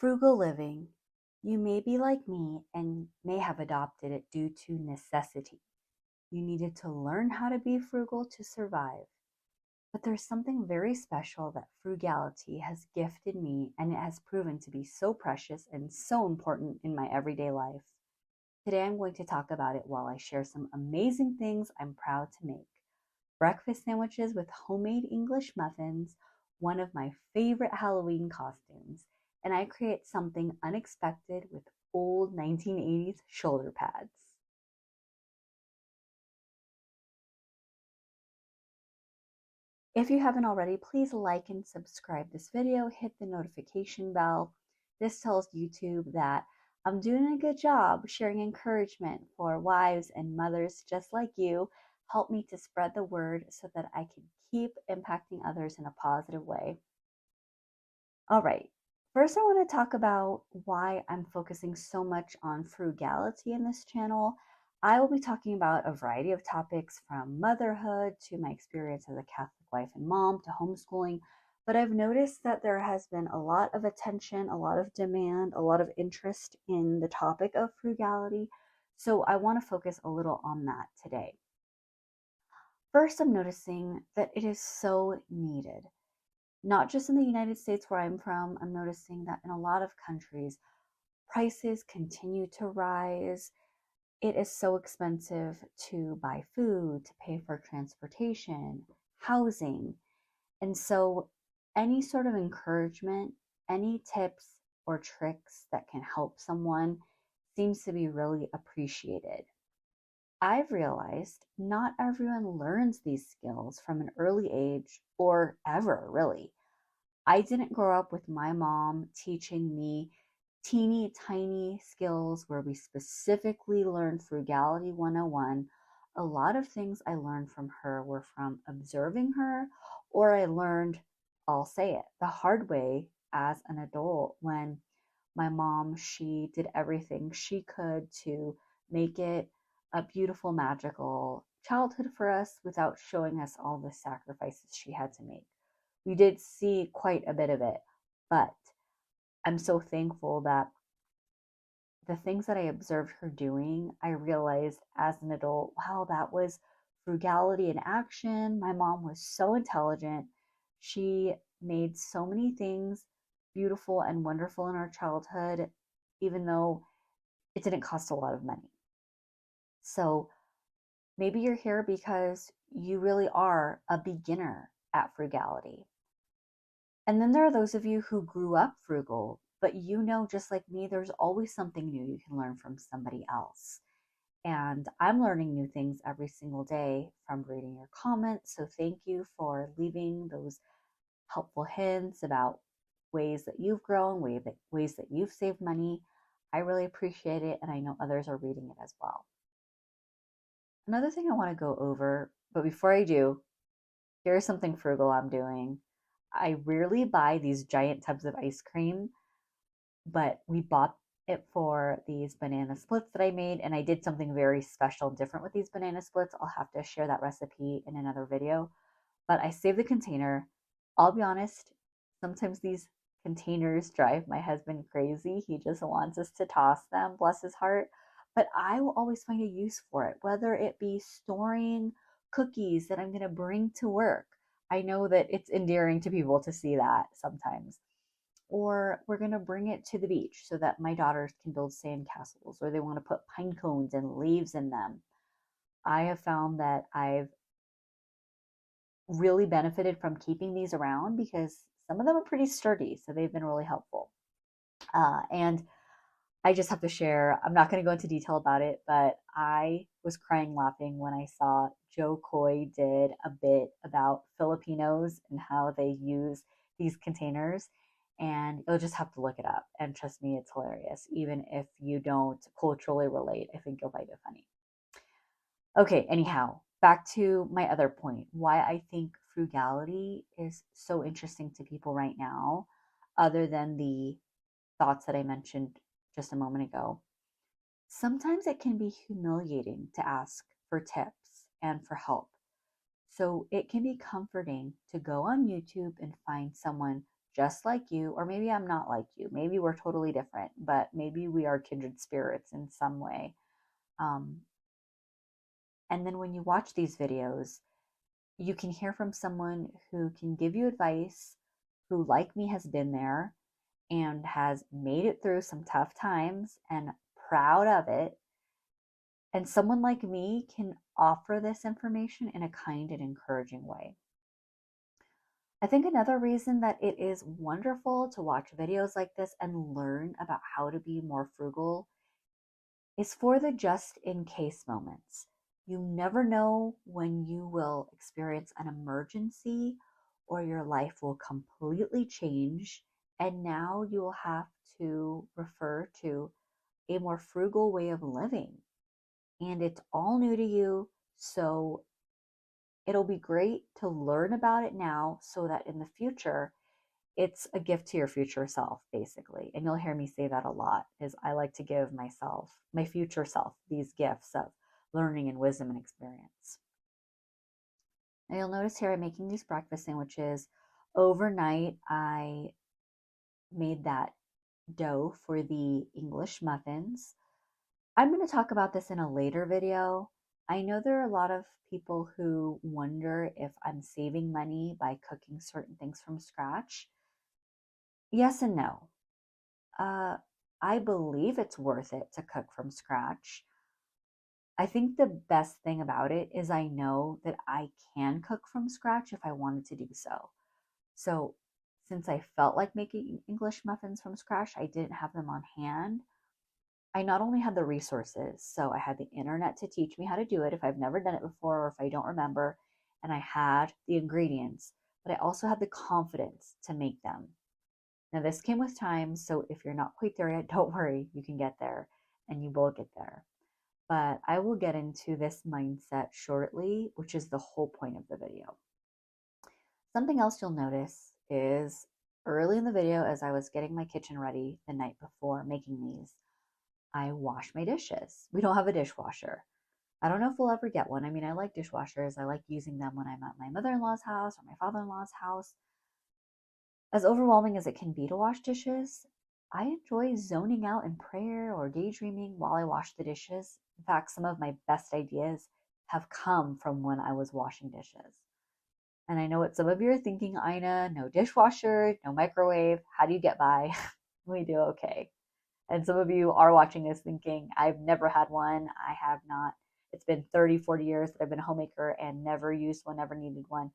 Frugal living. You may be like me and may have adopted it due to necessity. You needed to learn how to be frugal to survive. But there's something very special that frugality has gifted me, and it has proven to be so precious and so important in my everyday life. Today I'm going to talk about it while I share some amazing things I'm proud to make. Breakfast sandwiches with homemade English muffins, one of my favorite Halloween costumes, and I create something unexpected with old 1980s shoulder pads. If you haven't already, please like and subscribe this video, hit the notification bell. This tells YouTube that I'm doing a good job sharing encouragement for wives and mothers just like you. Help me to spread the word so that I can keep impacting others in a positive way. All right. First, I want to talk about why I'm focusing so much on frugality in this channel. I will be talking about a variety of topics from motherhood to my experience as a Catholic wife and mom to homeschooling. But I've noticed that there has been a lot of attention, a lot of demand, a lot of interest in the topic of frugality. So I want to focus a little on that today. First, I'm noticing that it is so needed. Not just in the United States where I'm from, I'm noticing that in a lot of countries, prices continue to rise. It is so expensive to buy food, to pay for transportation, housing. And so, any sort of encouragement, any tips or tricks that can help someone seems to be really appreciated. I've realized not everyone learns these skills from an early age or ever, really. I didn't grow up with my mom teaching me teeny tiny skills where we specifically learned Frugality 101. A lot of things I learned from her were from observing her, or I learned, I'll say it, the hard way as an adult when my mom, she did everything she could to make it a beautiful, magical childhood for us without showing us all the sacrifices she had to make. We did see quite a bit of it, but I'm so thankful that the things that I observed her doing, I realized as an adult, wow, that was frugality in action. My mom was so intelligent. She made so many things beautiful and wonderful in our childhood, even though it didn't cost a lot of money. So maybe you're here because you really are a beginner at frugality. And then there are those of you who grew up frugal, but you know, just like me, there's always something new you can learn from somebody else. And I'm learning new things every single day from reading your comments. So thank you for leaving those helpful hints about ways that you've grown, ways that you've saved money. I really appreciate it, and I know others are reading it as well. Another thing I want to go over, but before I do, here's something frugal I'm doing. I rarely buy these giant tubs of ice cream, but we bought it for these banana splits that I made, and I did something very special and different with these banana splits. I'll have to share that recipe in another video, but I saved the container. I'll be honest, sometimes these containers drive my husband crazy. He just wants us to toss them, bless his heart. But I will always find a use for it, whether it be storing cookies that I'm going to bring to work. I know that it's endearing to people to see that sometimes. Or we're going to bring it to the beach so that my daughters can build sand castles, or they want to put pine cones and leaves in them. I have found that I've really benefited from keeping these around because some of them are pretty sturdy, so they've been really helpful. And I just have to share, I'm not going to go into detail about it, but I was crying laughing when I saw Joe Coy did a bit about Filipinos and how they use these containers. And you'll just have to look it up. And trust me, it's hilarious. Even if you don't culturally relate, I think you'll find it funny. Okay, anyhow, back to my other point, why I think frugality is so interesting to people right now, other than the thoughts that I mentioned just a moment ago. Sometimes it can be humiliating to ask for tips and for help. So it can be comforting to go on YouTube and find someone just like you, or maybe I'm not like you. Maybe we're totally different, but maybe we are kindred spirits in some way. Um, and then when you watch these videos, you can hear from someone who can give you advice, who, like me, has been there and has made it through some tough times and proud of it. And someone like me can offer this information in a kind and encouraging way. I think another reason that it is wonderful to watch videos like this and learn about how to be more frugal is for the just in case moments. You never know when you will experience an emergency or your life will completely change, and now you will have to refer to a more frugal way of living. And it's all new to you, so it'll be great to learn about it now so that in the future it's a gift to your future self, basically. And you'll hear me say that a lot, is I like to give myself, my future self, these gifts of learning and wisdom and experience. Now you'll notice here I'm making these breakfast sandwiches. Overnight, I made that dough for the English muffins. I'm going to talk about this in a later video. I know there are a lot of people who wonder if I'm saving money by cooking certain things from scratch. Yes and no. I believe it's worth it to cook from scratch. I think the best thing about it is I know that I can cook from scratch if I wanted to do so. So, since I felt like making English muffins from scratch, I didn't have them on hand. I not only had the resources, so I had the internet to teach me how to do it if I've never done it before or if I don't remember, and I had the ingredients, but I also had the confidence to make them. Now, this came with time, so if you're not quite there yet, don't worry, you can get there and you will get there. But I will get into this mindset shortly, which is the whole point of the video. Something else you'll notice is early in the video, as I was getting my kitchen ready the night before making these, I washed my dishes. We don't have a dishwasher. I don't know if we'll ever get one. I mean, I like dishwashers. I like using them when I'm at my mother-in-law's house or my father-in-law's house. As overwhelming as it can be to wash dishes, I enjoy zoning out in prayer or daydreaming while I wash the dishes. In fact, some of my best ideas have come from when I was washing dishes. And I know what some of you are thinking, Ina, no dishwasher, no microwave. How do you get by? We do okay. And some of you are watching this thinking, I've never had one. I have not. It's been 30, 40 years that I've been a homemaker and never used one, never needed one.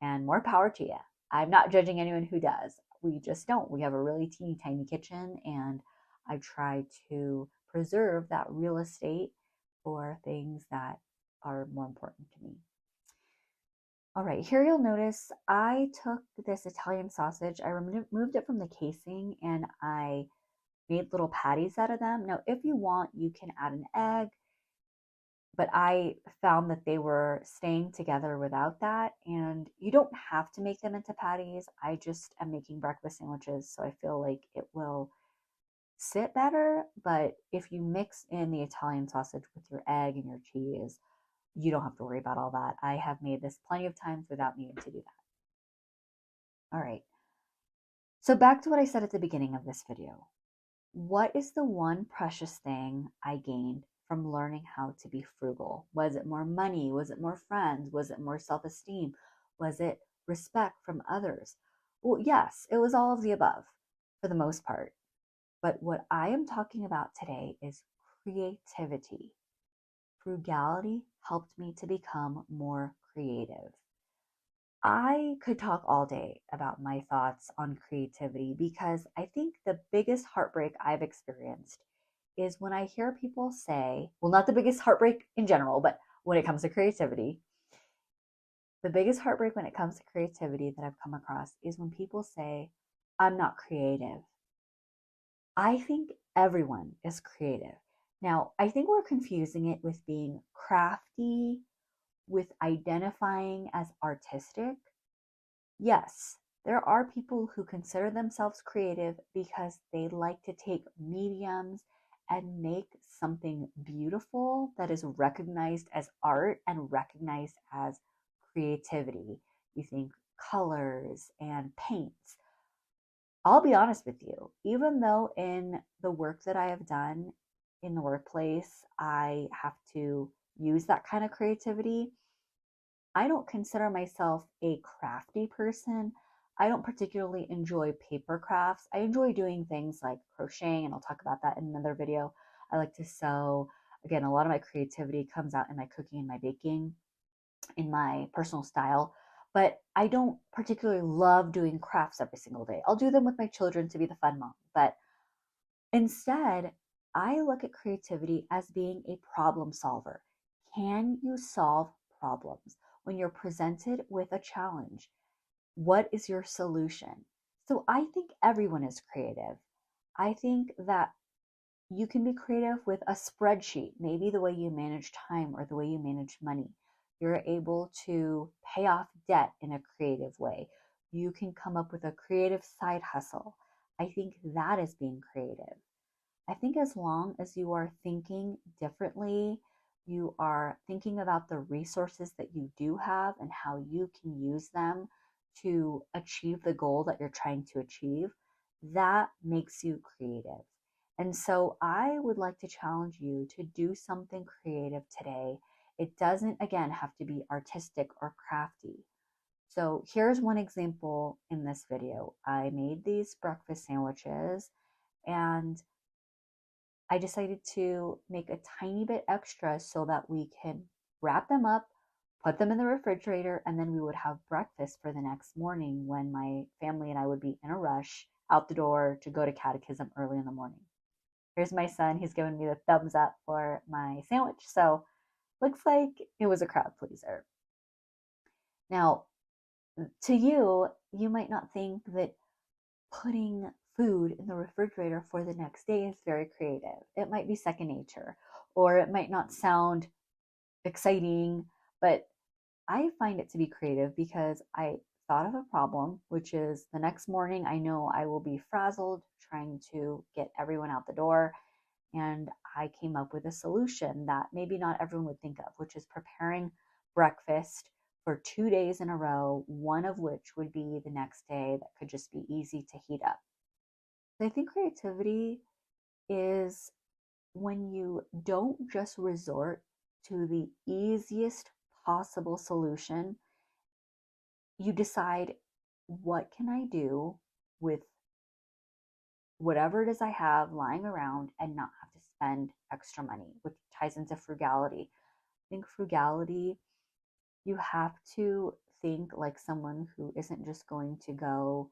And more power to you. I'm not judging anyone who does. We just don't. We have a really teeny tiny kitchen, and I try to preserve that real estate for things that are more important to me. All right, here you'll notice I took this Italian sausage, I removed it from the casing, and I made little patties out of them. Now, if you want, you can add an egg, but I found that they were staying together without that. And you don't have to make them into patties. I just am making breakfast sandwiches, so I feel like it will sit better. But if you mix in the Italian sausage with your egg and your cheese, you don't have to worry about all that. I have made this plenty of times without needing to do that. All right. So back to what I said at the beginning of this video. What is the one precious thing I gained from learning how to be frugal? Was it more money? Was it more friends? Was it more self-esteem? Was it respect from others? Well, yes, it was all of the above for the most part. But what I am talking about today is creativity. Frugality helped me to become more creative. I could talk all day about my thoughts on creativity because I think the biggest heartbreak I've experienced is when I hear people say, well, not the biggest heartbreak in general, but when it comes to creativity, the biggest heartbreak when it comes to creativity that I've come across is when people say, I'm not creative. I think everyone is creative. Now, I think we're confusing it with being crafty, with identifying as artistic. Yes, there are people who consider themselves creative because they like to take mediums and make something beautiful that is recognized as art and recognized as creativity. You think colors and paints. I'll be honest with you, even though in the work that I have done in the workplace, I have to use that kind of creativity, I don't consider myself a crafty person. I don't particularly enjoy paper crafts. I enjoy doing things like crocheting, and I'll talk about that in another video. I like to sew. Again, a lot of my creativity comes out in my cooking and my baking, in my personal style. But I don't particularly love doing crafts every single day. I'll do them with my children to be the fun mom. But instead, I look at creativity as being a problem solver. Can you solve problems? When you're presented with a challenge, what is your solution? So I think everyone is creative. I think that you can be creative with a spreadsheet, maybe the way you manage time or the way you manage money. You're able to pay off debt in a creative way. You can come up with a creative side hustle. I think that is being creative. I think as long as you are thinking differently, you are thinking about the resources that you do have and how you can use them to achieve the goal that you're trying to achieve, that makes you creative. And so I would like to challenge you to do something creative today. It doesn't, again, have to be artistic or crafty. So here's one example in this video. I made these breakfast sandwiches, and I decided to make a tiny bit extra so that we can wrap them up, put them in the refrigerator, and then we would have breakfast for the next morning when my family and I would be in a rush out the door to go to catechism early in the morning. Here's my son. He's giving me the thumbs up for my sandwich. So looks like it was a crowd pleaser. Now, to you, you might not think that putting food in the refrigerator for the next day is very creative. It might be second nature, or it might not sound exciting, but I find it to be creative because I thought of a problem, which is the next morning I know I will be frazzled trying to get everyone out the door. And I came up with a solution that maybe not everyone would think of, which is preparing breakfast for 2 days in a row, one of which would be the next day that could just be easy to heat up. So I think creativity is when you don't just resort to the easiest possible solution, you decide, what can I do with whatever it is I have lying around and not have to spend extra money, which ties into frugality. I think frugality, you have to think like someone who isn't just going to go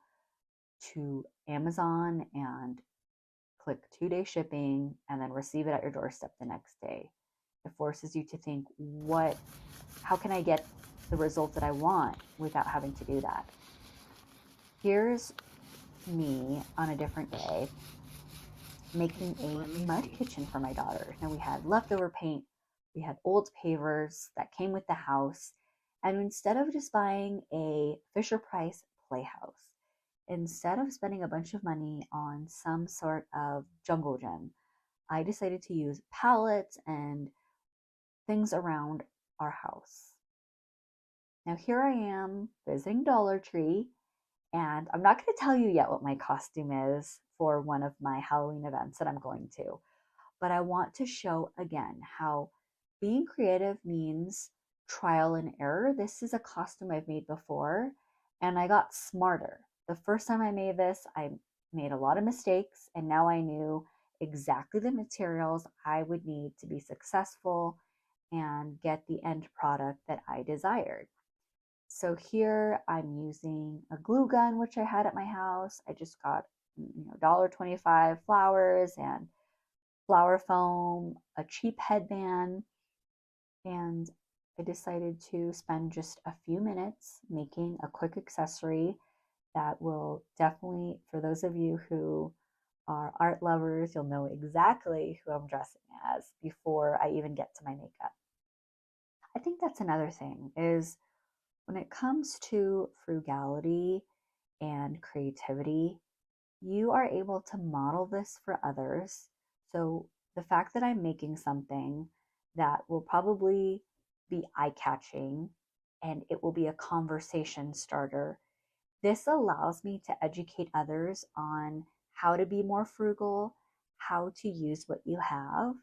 to Amazon and click 2-day shipping and then receive it at your doorstep the next day. It forces you to think, how can I get the result that I want without having to do that? Here's me on a different day making a mud kitchen for my daughter. Now we had leftover paint, we had old pavers that came with the house, and instead of just buying a Fisher Price playhouse, instead of spending a bunch of money on some sort of jungle gym, I decided to use pallets and things around our house. Now here I am visiting Dollar Tree, and I'm not going to tell you yet what my costume is for one of my Halloween events that I'm going to, but I want to show again how being creative means trial and error. This is a costume I've made before, and I got smarter. The first time I made this, I made a lot of mistakes, and now I knew exactly the materials I would need to be successful and get the end product that I desired. So here I'm using a glue gun, which I had at my house. I just got, $1.25 flowers and flower foam, a cheap headband, and I decided to spend just a few minutes making a quick accessory that will definitely, for those of you who are art lovers, you'll know exactly who I'm dressing as before I even get to my makeup. I think that's another thing is when it comes to frugality and creativity, you are able to model this for others. So the fact that I'm making something that will probably be eye-catching and it will be a conversation starter, This allows me to educate others on how to be more frugal, how to use what you have.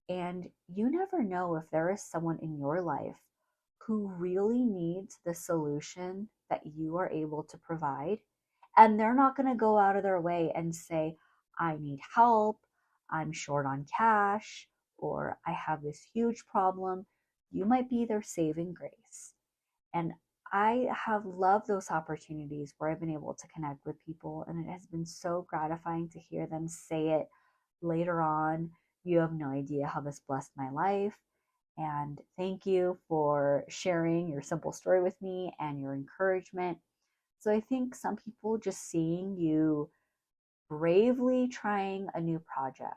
And you never know if there is someone in your life who really needs the solution that you are able to provide. And they're not going to go out of their way and say, I need help, I'm short on cash, or I have this huge problem. You might be their saving grace. And I have loved those opportunities where I've been able to connect with people, and it has been so gratifying to hear them say it later on. You have no idea how this blessed my life. And thank you for sharing your simple story with me and your encouragement. So I think some people just seeing you bravely trying a new project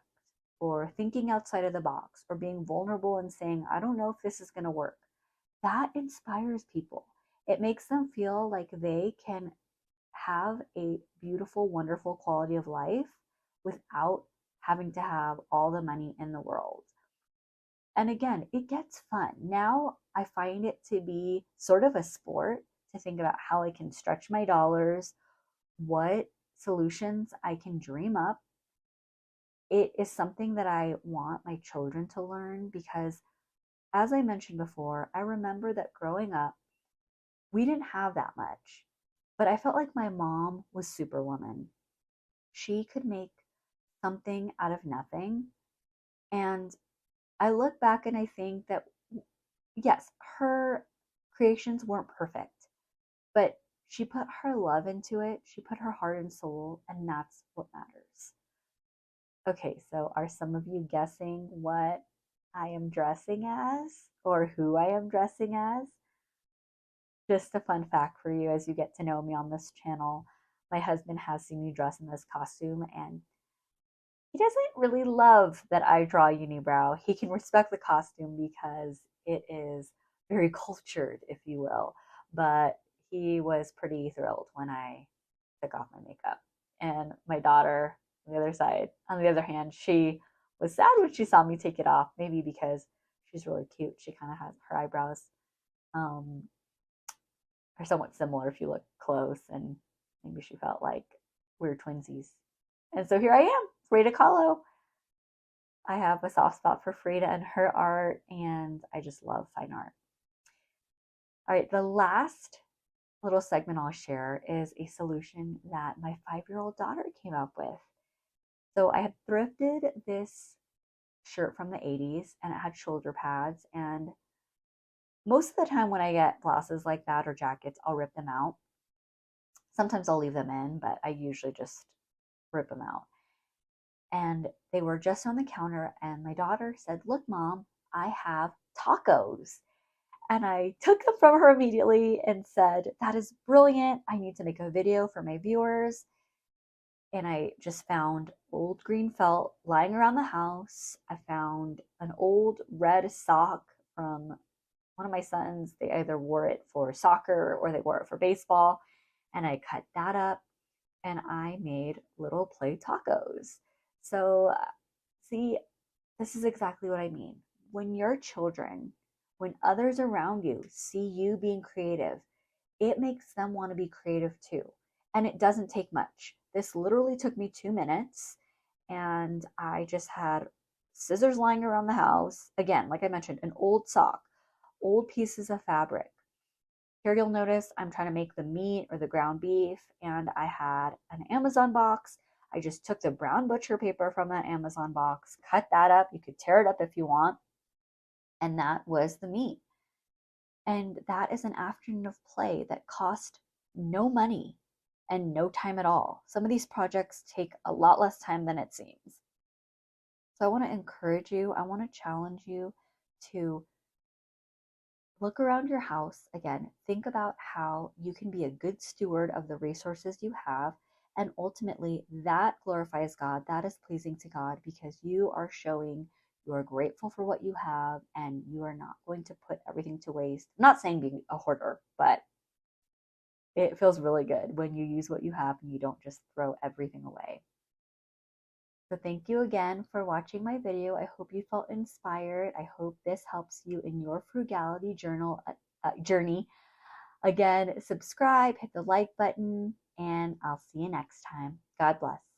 or thinking outside of the box or being vulnerable and saying, I don't know if this is going to work, that inspires people. It makes them feel like they can have a beautiful, wonderful quality of life without having to have all the money in the world. And again, it gets fun. Now I find it to be sort of a sport to think about how I can stretch my dollars, what solutions I can dream up. It is something that I want my children to learn because, as I mentioned before, I remember that growing up, we didn't have that much, but I felt like my mom was Superwoman. She could make something out of nothing. And I look back and I think that, yes, her creations weren't perfect, but she put her love into it. She put her heart and soul, and that's what matters. Okay, so are some of you guessing what I am dressing as or who I am dressing as? Just a fun fact for you as you get to know me on this channel. My husband has seen me dress in this costume, and he doesn't really love that I draw a unibrow. He can respect the costume because it is very cultured, if you will. But he was pretty thrilled when I took off my makeup. And my daughter, on the other side, on the other hand, she was sad when she saw me take it off, maybe because she's really cute. She kind of has her eyebrows um, are somewhat similar if you look close, and maybe she felt like we were twinsies. And so here I am, Frida Kahlo. I have a soft spot for Frida and her art, and I just love fine art. All right, the last little segment I'll share is a solution that my 5-year-old daughter came up with. So I had thrifted this shirt from the 80s, and it had shoulder pads. And most of the time when I get blouses like that or jackets, I'll rip them out. Sometimes I'll leave them in, but I usually just rip them out. And they were just on the counter, and my daughter said, look, Mom, I have tacos. And I took them from her immediately and said, that is brilliant. I need to make a video for my viewers. And I just found old green felt lying around the house. I found an old red sock from one of my sons. They either wore it for soccer or they wore it for baseball. And I cut that up and I made little play tacos. So, see, this is exactly what I mean. When your children, when others around you see you being creative, it makes them want to be creative too. And it doesn't take much. This literally took me 2 minutes, and I just had scissors lying around the house. Again, like I mentioned, an old sock, old pieces of fabric. Here you'll notice I'm trying to make the meat or the ground beef, and I had an Amazon box. I just took the brown butcher paper from that Amazon box, cut that up. You could tear it up if you want. And that was the meat. And that is an afternoon of play that cost no money and no time at all. Some of these projects take a lot less time than it seems. So I want to encourage you, I want to challenge you to look around your house. Again, think about how you can be a good steward of the resources you have. And ultimately, that glorifies God. That is pleasing to God because you are showing you are grateful for what you have and you are not going to put everything to waste. I'm not saying being a hoarder, but it feels really good when you use what you have and you don't just throw everything away. So thank you again for watching my video. I hope you felt inspired. I hope this helps you in your frugality journey. Again, subscribe, hit the like button, and I'll see you next time. God bless.